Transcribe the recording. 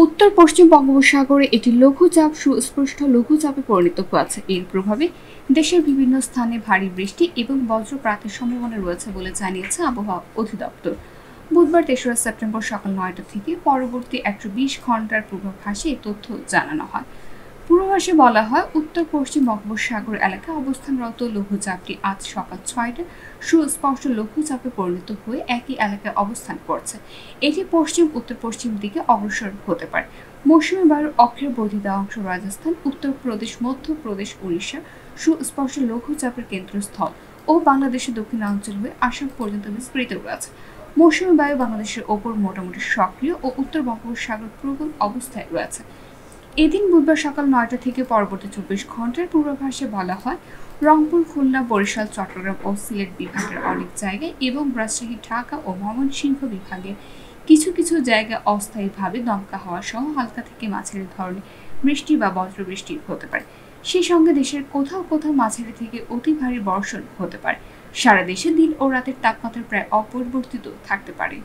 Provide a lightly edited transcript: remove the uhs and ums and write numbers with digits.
উত্তর পশ্চিম বঙ্গোপসাগরে একটি লঘুচাপ সুস্পষ্ট লঘুচাপে পরিণত হয়েছে। এর প্রভাবে দেশের বিভিন্ন স্থানে ভারী বৃষ্টি এবং বজ্রপাতের সম্ভাবনা রয়েছে বলে জানিয়েছে আবহাওয়া অধিদপ্তর। বুধবার ৩রা সেপ্টেম্বর সকাল ৯টা থেকে পরবর্তী ১২০ ঘন্টার পূর্বাভাসে এই তথ্য জানানো হয়। পূর্বাভাসে বলা হয়, উত্তর পশ্চিম বঙ্গোপসাগর এলাকায় অবস্থানরত লঘুচাপটি আজ সকাল ৬টায় সুস্পষ্ট লঘুচাপে পরিণত হয়ে একই এলাকায় অবস্থান করছে। এটি পশ্চিম উত্তর পশ্চিম দিকে অগ্রসর হতে পারে। মৌসুমী বায়ুর অক্ষের বর্ধিত অংশ রাজস্থান, উত্তরপ্রদেশ, মধ্যপ্রদেশ, উড়িষ্যা সুস্পষ্ট লঘুচাপের কেন্দ্রস্থল ও বাংলাদেশের দক্ষিণাঞ্চল হয়ে আসাম পর্যন্ত বিস্তৃত রয়েছে। মৌসুমী বায়ু বাংলাদেশের ওপর মোটামুটি সক্রিয় ও উত্তর বঙ্গোপসাগর প্রবল অবস্থায় রয়েছে। এদিন বুধবার সকাল ৯টা থেকে পরবর্তী ২৪ ঘন্টার পূর্বাভাসে বলা হয়, রংপুর, খুলনা, বরিশাল, চট্টগ্রাম ও সিলেট বিভাগের অনেক জায়গায় এবং রাজশাহী, ঢাকা ও ময়মনসিংহ বিভাগের কিছু কিছু জায়গায় অস্থায়ীভাবে দমকা হাওয়া সহ হালকা থেকে মাঝারি ধরনের বৃষ্টি বা বজ্রবৃষ্টি হতে পারে। সেই সঙ্গে দেশের কোথাও কোথাও মাঝারি থেকে অতি ভারী বর্ষণ হতে পারে। সারা দেশে দিন ও রাতের তাপমাত্রা প্রায় অপরিবর্তিত থাকতে পারে।